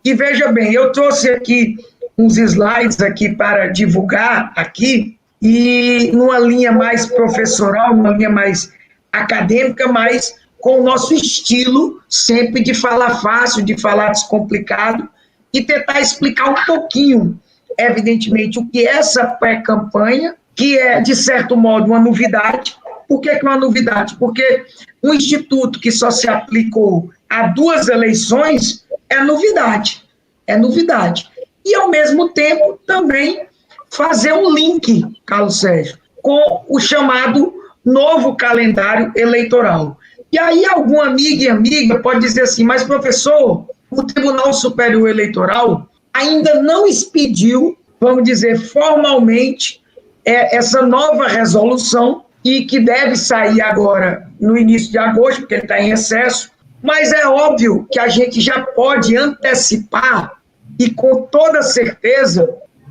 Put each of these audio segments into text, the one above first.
E veja bem, eu trouxe aqui uns slides aqui para divulgar aqui, e numa linha mais professoral, numa linha mais acadêmica, mas com o nosso estilo sempre de falar fácil, de falar descomplicado, e tentar explicar um pouquinho, evidentemente, o que é essa pré-campanha, que é, de certo modo, uma novidade. Por que é uma novidade? Porque um instituto que só se aplicou a 2 eleições é novidade. É novidade. E, ao mesmo tempo, também fazer um link, Carlos Sérgio, com o chamado novo calendário eleitoral. E aí algum amigo e amiga pode dizer assim, mas professor, o Tribunal Superior Eleitoral ainda não expediu, vamos dizer, formalmente, essa nova resolução, e que deve sair agora no início de agosto, porque ele está em recesso, mas é óbvio que a gente já pode antecipar, e com toda certeza,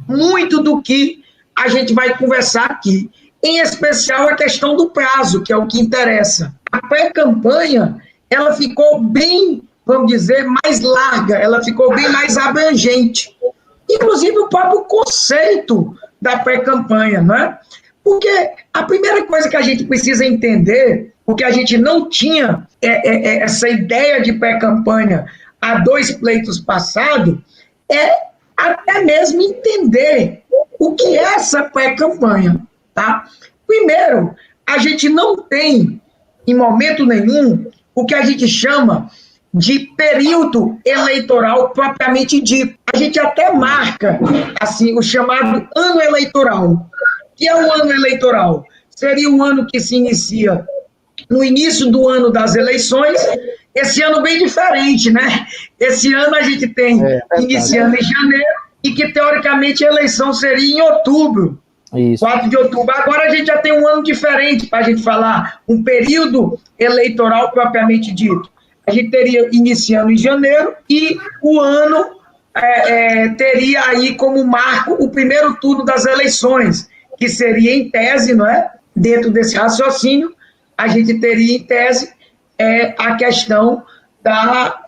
muito do que a gente vai conversar aqui, em especial a questão do prazo, que é o que interessa. A pré-campanha, ela ficou bem, vamos dizer, mais larga, ela ficou bem mais abrangente. Inclusive o próprio conceito da pré-campanha, não é? Porque a primeira coisa que a gente precisa entender, porque a gente não tinha essa ideia de pré-campanha há 2 pleitos passados, é até mesmo entender o que é essa pré-campanha, tá? Primeiro, a gente não tem, em momento nenhum, o que a gente chama de período eleitoral propriamente dito. A gente até marca, assim, o chamado ano eleitoral. O que é o ano eleitoral? Seria um ano que se inicia no início do ano das eleições. Esse ano bem diferente, né? Esse ano a gente tem iniciando em janeiro, e que teoricamente a eleição seria em outubro. Isso. 4 de outubro. Agora a gente já tem um ano diferente para a gente falar um período eleitoral propriamente dito. A gente teria iniciando em janeiro, e o ano teria aí como marco o primeiro turno das eleições, que seria em tese, não é? Dentro desse raciocínio, a gente teria em tese a questão da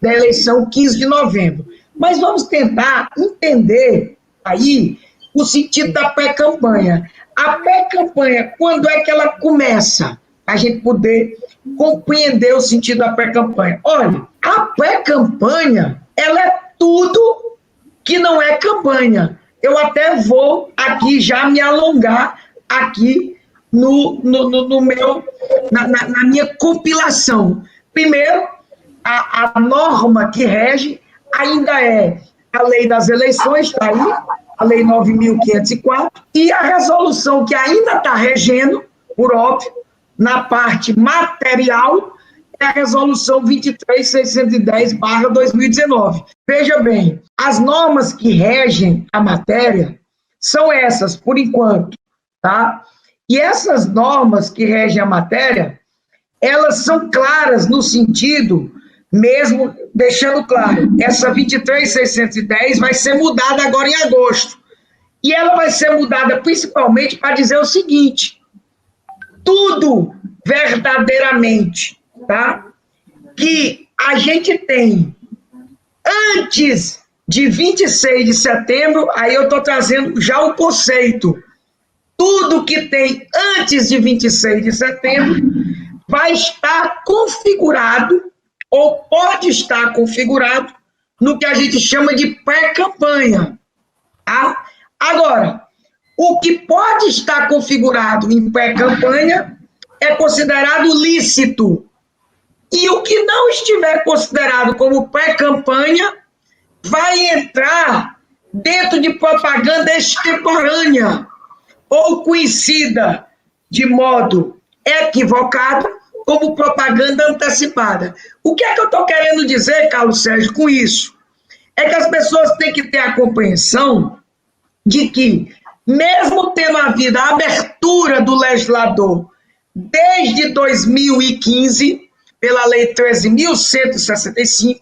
eleição 15 de novembro. Mas vamos tentar entender aí o sentido da pré-campanha. A pré-campanha, quando é que ela começa? A gente poder compreender o sentido da pré-campanha. Olha, a pré-campanha, ela é tudo que não é campanha. Eu até vou aqui já me alongar aqui na minha compilação. Primeiro, a norma que rege ainda é a lei das eleições, está aí, a lei 9.504, e a resolução que ainda está regendo, por óbvio, na parte material, é a resolução 23.610/2019. Veja bem, as normas que regem a matéria são essas, por enquanto, tá? E essas normas que regem a matéria, elas são claras no sentido, mesmo deixando claro, essa 23.610 vai ser mudada agora em agosto. E ela vai ser mudada principalmente para dizer o seguinte: tudo verdadeiramente, tá? Que a gente tem antes de 26 de setembro, aí eu estou trazendo já o conceito. Tudo que tem antes de 26 de setembro vai estar configurado, ou pode estar configurado, no que a gente chama de pré-campanha. Tá? Agora, o que pode estar configurado em pré-campanha é considerado lícito. E o que não estiver considerado como pré-campanha vai entrar dentro de propaganda extemporânea, ou conhecida de modo equivocado como propaganda antecipada. O que é que eu estou querendo dizer, Carlos Sérgio, com isso? É que as pessoas têm que ter a compreensão de que, mesmo tendo havido a abertura do legislador desde 2015, pela Lei 13.165,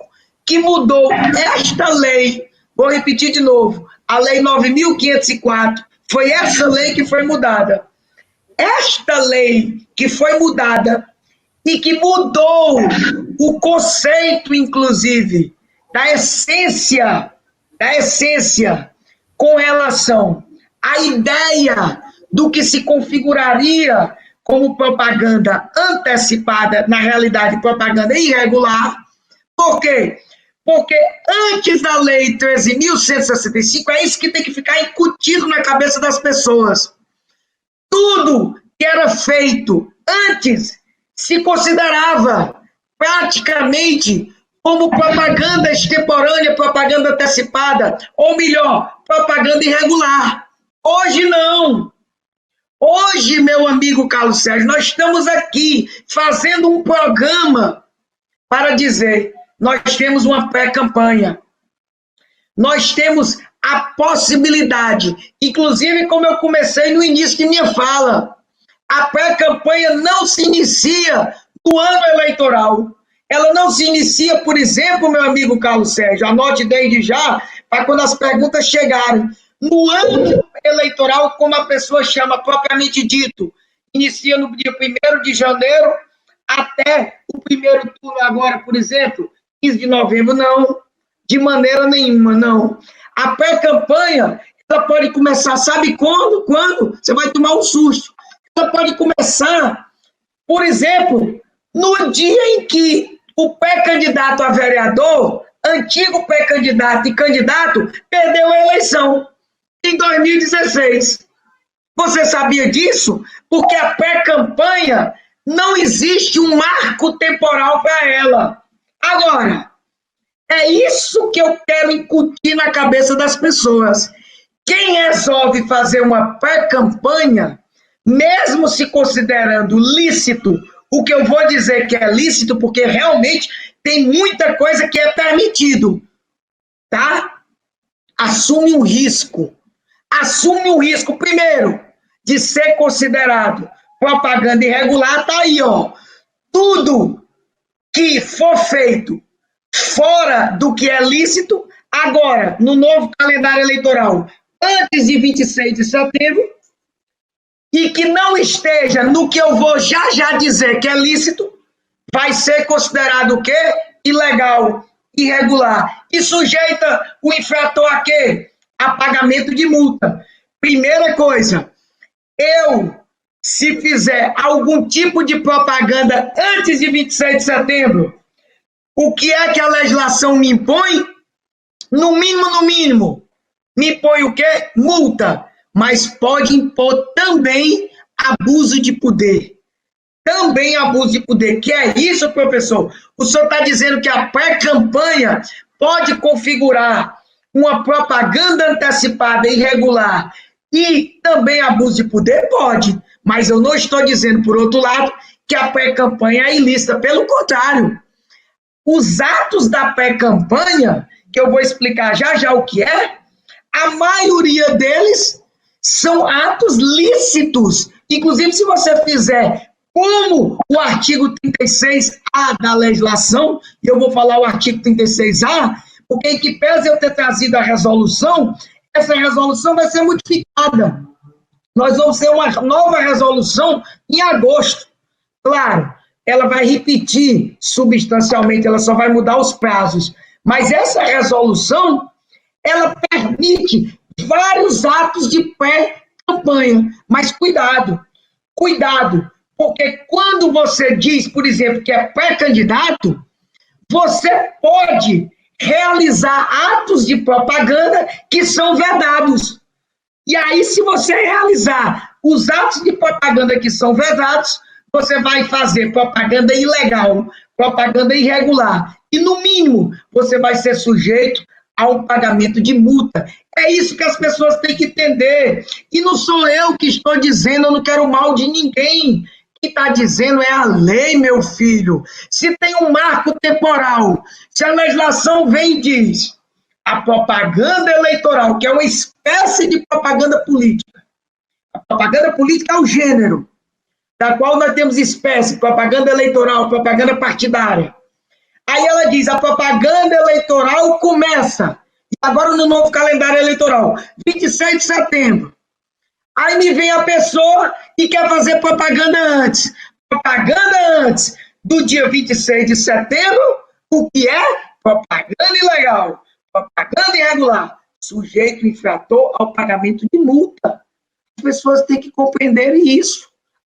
que mudou esta lei, vou repetir de novo, a Lei 9.504, foi essa lei que foi mudada. Esta lei que foi mudada e que mudou o conceito, inclusive, da essência com relação à ideia do que se configuraria como propaganda antecipada, na realidade, propaganda irregular. Por quê? Porque antes da Lei 13.165, é isso que tem que ficar incutido na cabeça das pessoas. Tudo que era feito antes se considerava praticamente como propaganda extemporânea, propaganda antecipada, ou melhor, propaganda irregular. Hoje não. Hoje, meu amigo Carlos Sérgio, nós estamos aqui fazendo um programa para dizer, nós temos uma pré-campanha, nós temos a possibilidade, inclusive como eu comecei no início de minha fala, a pré-campanha não se inicia no ano eleitoral. Ela não se inicia, por exemplo, meu amigo Carlos Sérgio, anote desde já, para quando as perguntas chegarem. No ano eleitoral, como a pessoa chama propriamente dito, inicia no dia 1º de janeiro até o primeiro turno agora, por exemplo, 15 de novembro, não. De maneira nenhuma, não. A pré-campanha, ela pode começar, sabe quando? Quando? Você vai tomar um susto. Ela pode começar, por exemplo, no dia em que o pré-candidato a vereador, antigo pré-candidato e candidato, perdeu a eleição, em 2016. Você sabia disso? Porque a pré-campanha não existe um marco temporal para ela. Agora, é isso que eu quero incutir na cabeça das pessoas. Quem resolve fazer uma pré-campanha, mesmo se considerando lícito, o que eu vou dizer que é lícito, porque realmente tem muita coisa que é permitido, tá? Assume um risco. Assume o risco, primeiro, de ser considerado propaganda irregular, tá aí, ó. Tudo que for feito fora do que é lícito, agora, no novo calendário eleitoral, antes de 26 de setembro, e que não esteja no que eu vou já dizer que é lícito, vai ser considerado o quê? Ilegal, irregular. E sujeita o infrator a quê? A pagamento de multa. Primeira coisa, se fizer algum tipo de propaganda antes de 26 de setembro, o que é que a legislação me impõe? No mínimo, me impõe o quê? Multa. Mas pode impor também abuso de poder. Também abuso de poder. Que é isso, professor? O senhor está dizendo que a pré-campanha pode configurar uma propaganda antecipada irregular e também abuso de poder? Pode. Mas eu não estou dizendo, por outro lado, que a pré-campanha é ilícita. Pelo contrário. Os atos da pré-campanha, que eu vou explicar já o que é, a maioria deles são atos lícitos. Inclusive, se você fizer como o artigo 36A da legislação, e eu vou falar o artigo 36A, porque em que pese eu ter trazido a resolução, essa resolução vai ser modificada. Nós vamos ter uma nova resolução em agosto. Claro, ela vai repetir substancialmente, ela só vai mudar os prazos. Mas essa resolução, ela permite vários atos de pré-campanha. Mas cuidado, porque quando você diz, por exemplo, que é pré-candidato, você pode realizar atos de propaganda que são vedados. E aí, se você realizar os atos de propaganda que são vedados, você vai fazer propaganda ilegal, propaganda irregular. E, no mínimo, você vai ser sujeito a um pagamento de multa. É isso que as pessoas têm que entender. E não sou eu que estou dizendo, eu não quero mal de ninguém. Quem está dizendo é a lei, meu filho. Se tem um marco temporal, se a legislação vem e diz a propaganda eleitoral, que é uma espécie de propaganda política. A propaganda política é o gênero, da qual nós temos espécie, propaganda eleitoral, propaganda partidária. Aí ela diz, a propaganda eleitoral começa, agora no novo calendário eleitoral, 26 de setembro. Aí me vem a pessoa e quer fazer propaganda antes. Propaganda antes do dia 26 de setembro, o que é? propaganda ilegal, propaganda irregular, sujeito o infrator ao pagamento de multa. As pessoas têm que compreender isso.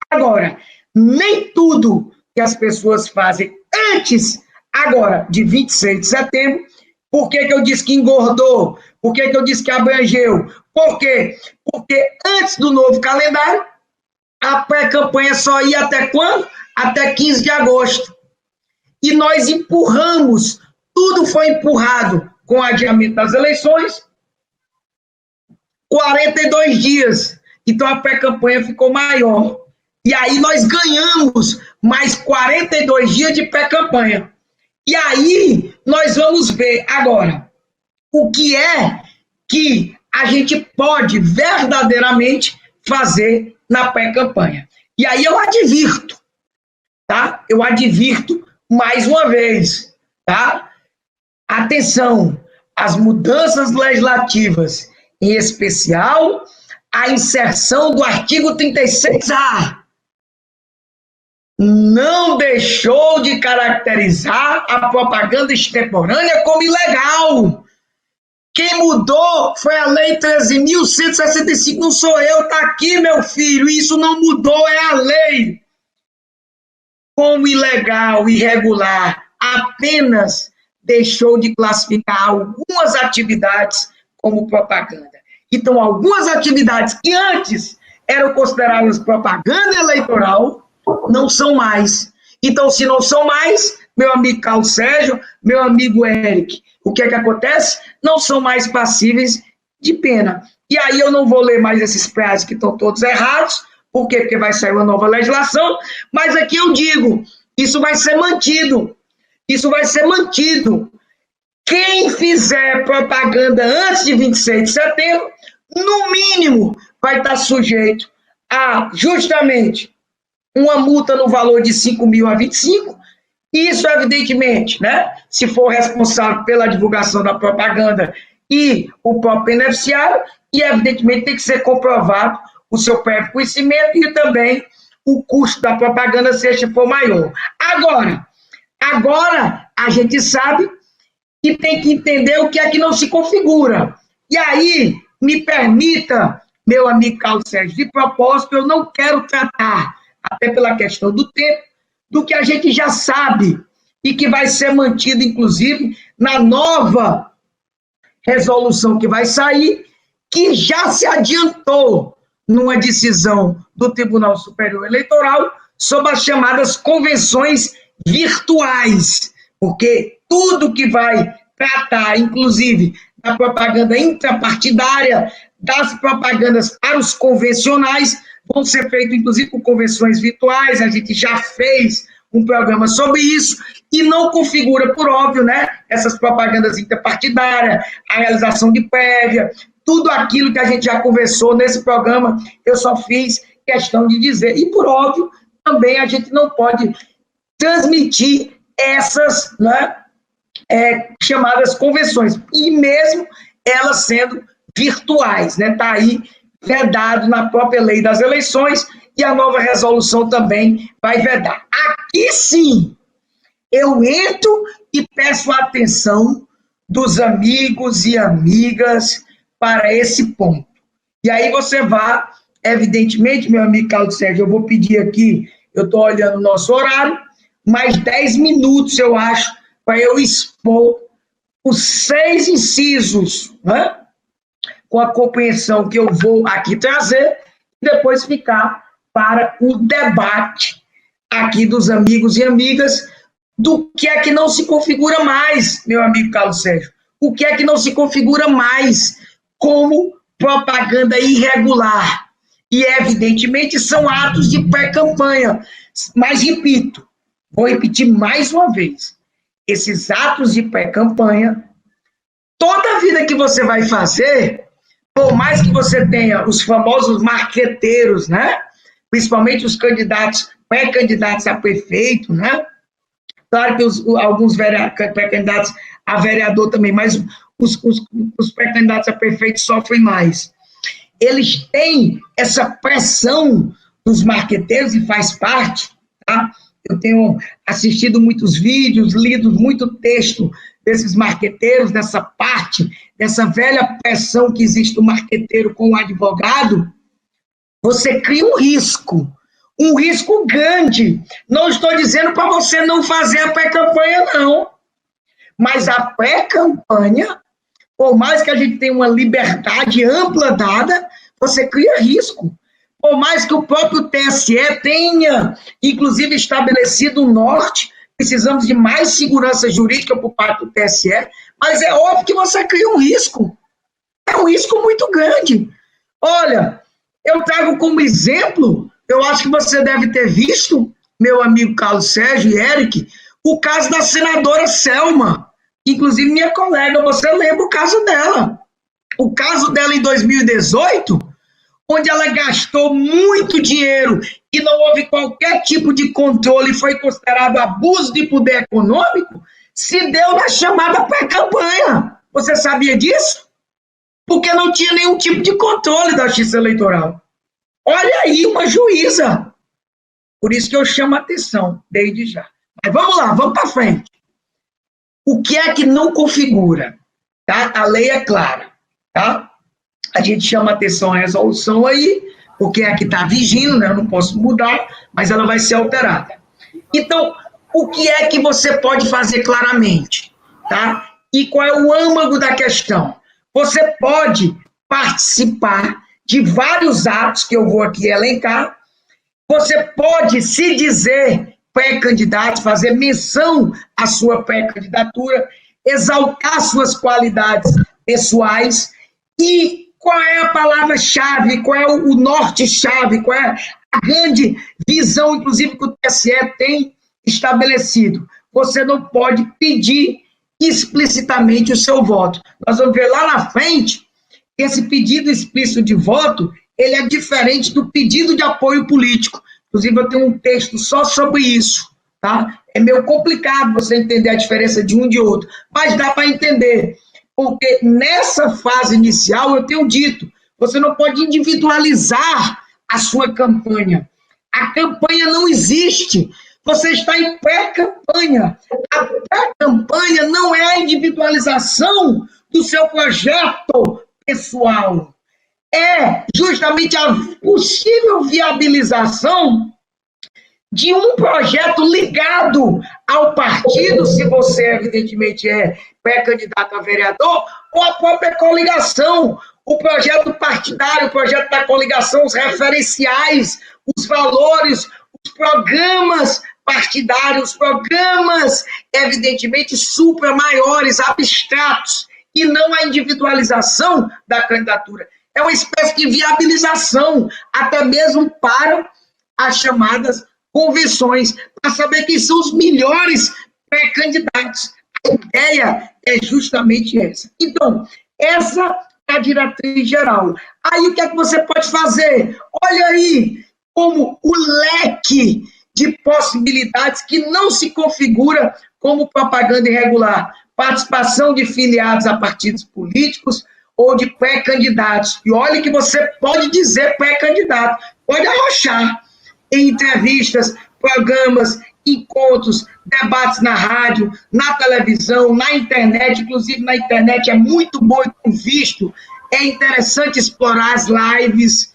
Agora, nem tudo que as pessoas fazem antes, agora, de 26 de setembro, por que eu disse que engordou? Por que eu disse que abrangeu? Por quê? Porque antes do novo calendário, a pré-campanha só ia até quando? Até 15 de agosto. E nós empurramos, tudo foi empurrado com o adiamento das eleições, 42 dias. Então a pré-campanha ficou maior. E aí nós ganhamos mais 42 dias de pré-campanha. E aí nós vamos ver agora o que é que a gente pode verdadeiramente fazer na pré-campanha. E aí eu advirto, tá? Eu advirto mais uma vez, tá? Atenção, as mudanças legislativas, em especial a inserção do artigo 36A, não deixou de caracterizar a propaganda extemporânea como ilegal. Quem mudou foi a Lei 13.165, não sou eu, está aqui, meu filho, isso não mudou, é a lei. Como ilegal, irregular, apenas deixou de classificar algumas atividades como propaganda. Então, algumas atividades que antes eram consideradas propaganda eleitoral, não são mais. Então, se não são mais, meu amigo Carlos Sérgio, meu amigo Eric, o que é que acontece? Não são mais passíveis de pena. E aí eu não vou ler mais esses prazos que estão todos errados. Por quê? Porque vai sair uma nova legislação. Mas aqui eu digo, isso vai ser mantido. Isso vai ser mantido. Quem fizer propaganda antes de 26 de setembro, no mínimo, vai estar sujeito a, justamente, uma multa no valor de 5 mil a 25. Isso, evidentemente, né? Se for responsável pela divulgação da propaganda e o próprio beneficiário, e, evidentemente, tem que ser comprovado o seu prévio conhecimento e também o custo da propaganda, se este for maior. Agora a gente sabe que tem que entender o que é que não se configura. E aí, me permita, meu amigo Carlos Sérgio, de propósito, eu não quero tratar, até pela questão do tempo, do que a gente já sabe e que vai ser mantido, inclusive, na nova resolução que vai sair, que já se adiantou numa decisão do Tribunal Superior Eleitoral sobre as chamadas convenções virtuais, porque tudo que vai tratar, inclusive, da propaganda intrapartidária, das propagandas para os convencionais, vão ser feitos, inclusive, com convenções virtuais. A gente já fez um programa sobre isso, e não configura, por óbvio, né, essas propagandas interpartidárias, a realização de prévia, tudo aquilo que a gente já conversou nesse programa, eu só fiz questão de dizer. E, por óbvio, também a gente não pode transmitir essas, né, chamadas convenções, e mesmo elas sendo virtuais, né, está aí vedado na própria lei das eleições, e a nova resolução também vai vedar. Aqui sim, eu entro e peço a atenção dos amigos e amigas para esse ponto. E aí você vai, evidentemente, meu amigo Carlos Sérgio, eu vou pedir aqui, eu estou olhando o nosso horário, mais 10 minutos, eu acho, para eu expor os 6 incisos, né, com a compreensão que eu vou aqui trazer, e depois ficar para o debate aqui dos amigos e amigas do que é que não se configura mais, meu amigo Carlos Sérgio, o que é que não se configura mais como propaganda irregular. E, evidentemente, são atos de pré-campanha. Mas, repito, vou repetir mais uma vez, esses atos de pré-campanha, toda a vida que você vai fazer, por mais que você tenha os famosos marqueteiros, né? Principalmente os candidatos, pré-candidatos a prefeito, né? Claro que alguns pré-candidatos a vereador também, mas os pré-candidatos a prefeito sofrem mais. Eles têm essa pressão dos marqueteiros e faz parte, tá? Eu tenho assistido muitos vídeos, lido muito texto desses marqueteiros, dessa parte, dessa velha pressão que existe do marqueteiro com o advogado, você cria um risco grande. Não estou dizendo para você não fazer a pré-campanha, não. Mas a pré-campanha, por mais que a gente tenha uma liberdade ampla dada, você cria risco. Por mais que o próprio TSE tenha, inclusive, estabelecido um norte, precisamos de mais segurança jurídica por parte do TSE, mas é óbvio que você cria um risco. É um risco muito grande. Olha, eu trago como exemplo, eu acho que você deve ter visto, meu amigo Carlos Sérgio e Eric, o caso da senadora Selma, inclusive minha colega, você lembra o caso dela. O caso dela em 2018, onde ela gastou muito dinheiro e não houve qualquer tipo de controle, foi considerado abuso de poder econômico, se deu na chamada pré-campanha. Você sabia disso? Porque não tinha nenhum tipo de controle da Justiça Eleitoral. Olha aí, uma juíza. Por isso que eu chamo a atenção, desde já. Mas vamos lá, vamos para frente. O que é que não configura? Tá? A lei é clara. Tá? A gente chama a atenção à resolução aí, porque é a que está vigindo, né? Eu não posso mudar, mas ela vai ser alterada. Então, o que é que você pode fazer claramente? Tá? E qual é o âmago da questão? Você pode participar de vários atos que eu vou aqui elencar. Você pode se dizer pré-candidato, fazer menção à sua pré-candidatura, exaltar suas qualidades pessoais. E qual é a palavra-chave, qual é o norte-chave, qual é a grande visão, inclusive, que o TSE tem estabelecido? Você não pode pedir explicitamente o seu voto. Nós vamos ver lá na frente que esse pedido explícito de voto, ele é diferente do pedido de apoio político. Inclusive, eu tenho um texto só sobre isso, tá? É meio complicado você entender a diferença de um e de outro, mas dá para entender. Porque nessa fase inicial, eu tenho dito, você não pode individualizar a sua campanha. A campanha não existe. Você está em pré-campanha. A pré-campanha não é a individualização do seu projeto pessoal. É justamente a possível viabilização de um projeto ligado ao partido, se você, evidentemente, é pré-candidato a vereador, ou a própria coligação, o projeto partidário, o projeto da coligação, os referenciais, os valores, os programas partidários, programas, evidentemente, supra-maiores, abstratos, e não a individualização da candidatura. É uma espécie de viabilização, até mesmo para as chamadas convenções, para saber quem são os melhores pré-candidatos. A ideia é justamente essa. Então, essa é a diretriz geral. Aí, o que é que você pode fazer? Olha aí como o leque de possibilidades que não se configura como propaganda irregular. Participação de filiados a partidos políticos ou de pré-candidatos. E olha que você pode dizer pré-candidato, pode arrochar em entrevistas, programas, encontros, debates na rádio, na televisão, na internet, inclusive na internet é muito bom e tem visto, é interessante explorar as lives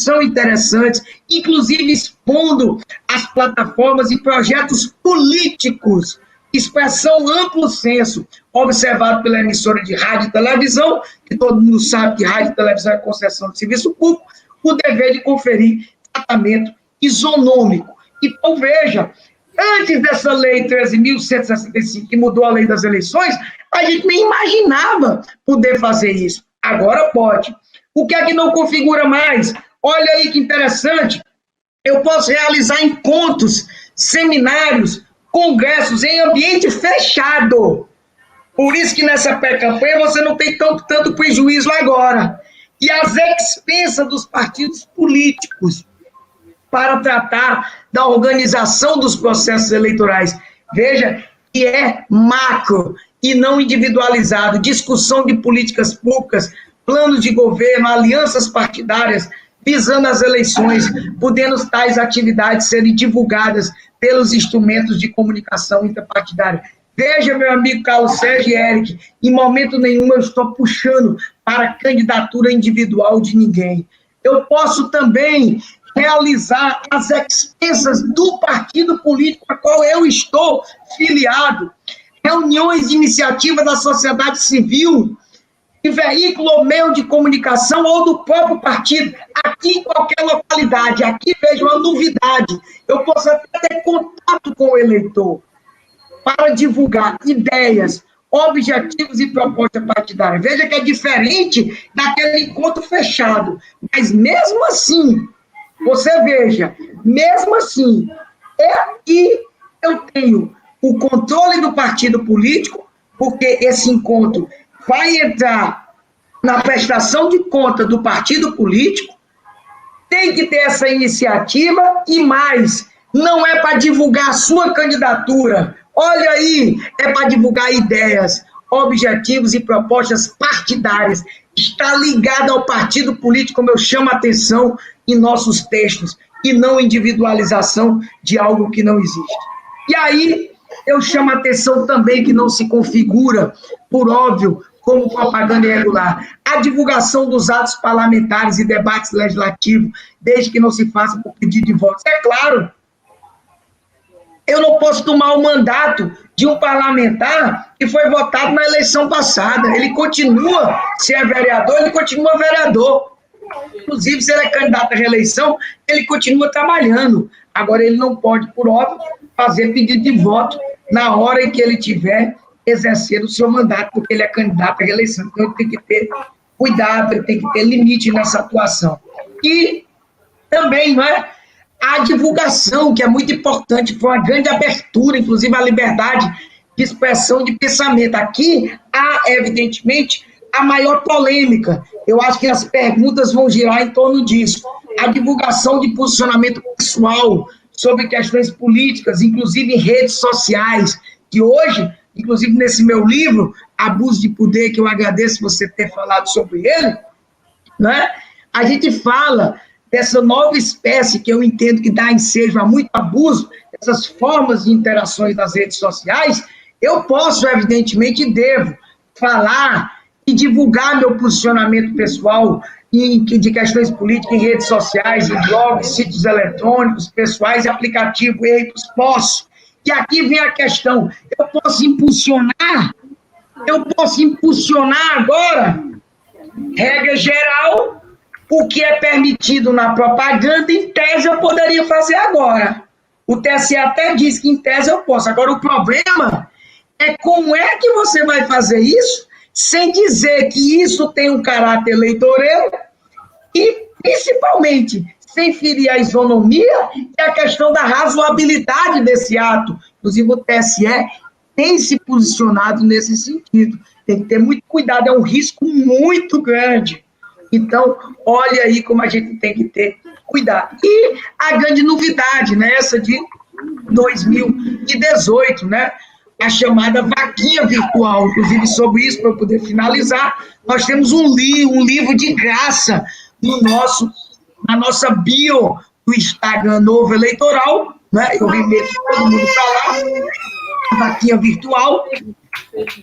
são interessantes, inclusive expondo as plataformas e projetos políticos, expressão amplo senso, observado pela emissora de rádio e televisão, que todo mundo sabe que rádio e televisão é concessão de serviço público, o dever de conferir tratamento isonômico. Então, veja, antes dessa lei 13.165, que mudou a lei das eleições, a gente nem imaginava poder fazer isso. Agora pode. O que é que não configura mais? Olha aí que interessante. Eu posso realizar encontros, seminários, congressos em ambiente fechado. Por isso que nessa pré-campanha você não tem tanto prejuízo agora. E as expensas dos partidos políticos para tratar da organização dos processos eleitorais. Veja que é macro e não individualizado. Discussão de políticas públicas, planos de governo, alianças partidárias, visando as eleições, podendo tais atividades serem divulgadas pelos instrumentos de comunicação interpartidária. Veja, meu amigo Carlos Sérgio e Eric, em momento nenhum eu estou puxando para candidatura individual de ninguém. Eu posso também realizar as expensas do partido político a qual eu estou filiado, reuniões de iniciativa da sociedade civil, de veículo ou meio de comunicação ou do próprio partido, aqui em qualquer localidade. Aqui vejo uma novidade. Eu posso até ter contato com o eleitor para divulgar ideias, objetivos e propostas partidárias. Veja que é diferente daquele encontro fechado. Mas mesmo assim, você veja, mesmo assim, aqui eu tenho o controle do partido político, porque esse encontro vai entrar na prestação de conta do partido político, tem que ter essa iniciativa e mais, não é para divulgar a sua candidatura, olha aí, é para divulgar ideias, objetivos e propostas partidárias, está ligado ao partido político, como eu chamo a atenção em nossos textos, e não individualização de algo que não existe. E aí, eu chamo a atenção também que não se configura, por óbvio, como propaganda irregular, a divulgação dos atos parlamentares e debates legislativos, desde que não se faça por pedido de votos. É claro, eu não posso tomar o mandato de um parlamentar que foi votado na eleição passada. Ele continua, se é vereador, ele continua vereador. Inclusive, se ele é candidato à reeleição, ele continua trabalhando. Agora, ele não pode, por óbvio, fazer pedido de voto na hora em que ele tiver exercer o seu mandato, porque ele é candidato à reeleição. Então, ele tem que ter cuidado, ele tem que ter limite nessa atuação. E também, não é? A divulgação, que é muito importante, foi uma grande abertura, inclusive a liberdade de expressão de pensamento. Aqui há, evidentemente, a maior polêmica. Eu acho que as perguntas vão girar em torno disso. A divulgação de posicionamento pessoal sobre questões políticas, inclusive em redes sociais, que hoje, inclusive nesse meu livro, Abuso de Poder, que eu agradeço você ter falado sobre ele, né? A gente fala dessa nova espécie que eu entendo que dá ensejo a muito abuso, essas formas de interações das redes sociais. Eu posso, evidentemente, e devo falar e divulgar meu posicionamento pessoal de questões políticas em redes sociais, em blogs, sítios eletrônicos, pessoais e aplicativos, posso. E aqui vem a questão, eu posso impulsionar agora, regra geral, o que é permitido na propaganda, em tese eu poderia fazer agora. O TSE até diz que em tese eu posso. Agora, o problema é como é que você vai fazer isso sem dizer que isso tem um caráter eleitoreiro e, principalmente, sem ferir a isonomia e a questão da razoabilidade desse ato. Inclusive, o TSE tem se posicionado nesse sentido. Tem que ter muito cuidado, é um risco muito grande. Então, olha aí como a gente tem que ter cuidado. E a grande novidade, né, essa de 2018, né, a chamada vaquinha virtual. Inclusive, sobre isso, para eu poder finalizar, nós temos um livro de graça na nossa bio do Instagram Novo Eleitoral, né, eu remeto todo mundo para lá, vaquinha virtual,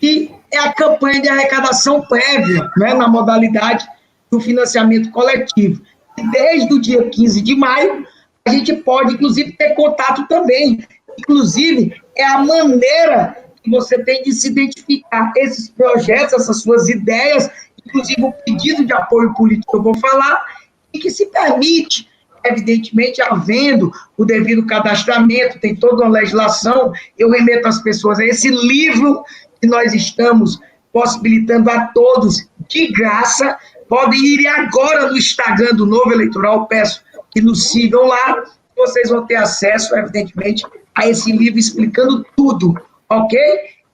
e é a campanha de arrecadação prévia, né, na modalidade do financiamento coletivo. E desde o dia 15 de maio, a gente pode, inclusive, ter contato também. Inclusive, é a maneira que você tem de se identificar esses projetos, essas suas ideias, inclusive o pedido de apoio político que eu vou falar, e que se permite, evidentemente, havendo o devido cadastramento, tem toda uma legislação, eu remeto as pessoas a esse livro que nós estamos possibilitando a todos de graça. Podem ir agora no Instagram do Novo Eleitoral, peço que nos sigam lá, vocês vão ter acesso, evidentemente, a esse livro explicando tudo, ok?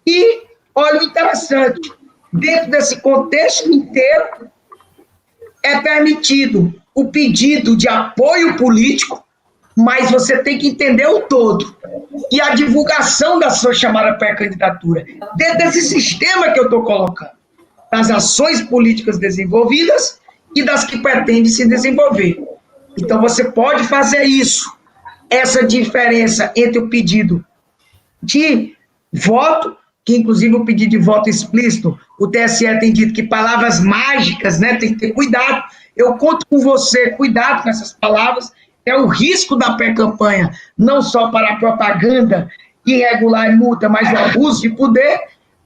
E, olha o interessante, dentro desse contexto inteiro, é permitido o pedido de apoio político, mas você tem que entender o todo. E a divulgação da sua chamada pré-candidatura, dentro desse sistema que eu estou colocando, das ações políticas desenvolvidas e das que pretende se desenvolver. Então, você pode fazer isso. Essa diferença entre o pedido de voto que inclusive o pedido de voto explícito, o TSE tem dito que palavras mágicas, né, tem que ter cuidado. Eu conto com você, cuidado com essas palavras, é o risco da pré-campanha, não só para a propaganda irregular e multa, mas o abuso de poder,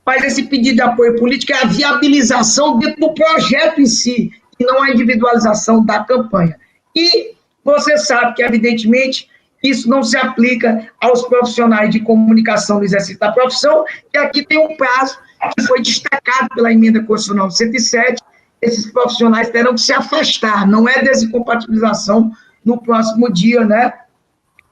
mas esse pedido de apoio político é a viabilização dentro do projeto em si, e não a individualização da campanha. E você sabe que, evidentemente, isso não se aplica aos profissionais de comunicação no exercício da profissão, e aqui tem um prazo que foi destacado pela emenda constitucional 107, esses profissionais terão que se afastar, não é desincompatibilização no próximo dia, né,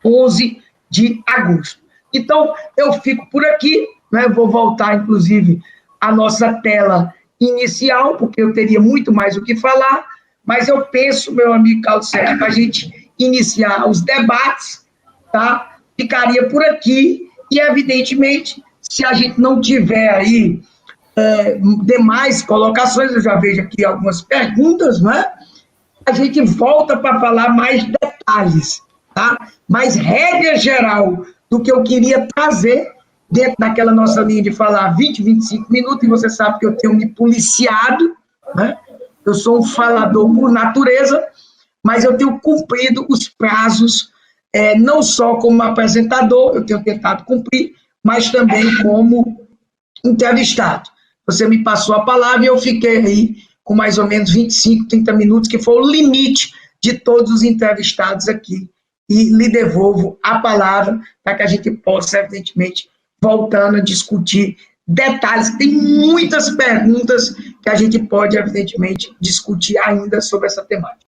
11 de agosto. Então, eu fico por aqui, né, vou voltar, inclusive, à nossa tela inicial, porque eu teria muito mais o que falar, mas eu penso, meu amigo Carlos Sérgio, para a gente iniciar os debates, tá? Ficaria por aqui, e, evidentemente, se a gente não tiver aí demais colocações, eu já vejo aqui algumas perguntas, né? A gente volta para falar mais detalhes, tá? Mas regra geral do que eu queria trazer dentro daquela nossa linha de falar 20, 25 minutos, e você sabe que eu tenho me policiado, né? Eu sou um falador por natureza, mas eu tenho cumprido os prazos, não só como apresentador, eu tenho tentado cumprir, mas também como entrevistado. Você me passou a palavra e eu fiquei aí com mais ou menos 25, 30 minutos, que foi o limite de todos os entrevistados aqui. E lhe devolvo a palavra para que a gente possa, evidentemente, voltando a discutir detalhes. Tem muitas perguntas que a gente pode, evidentemente, discutir ainda sobre essa temática.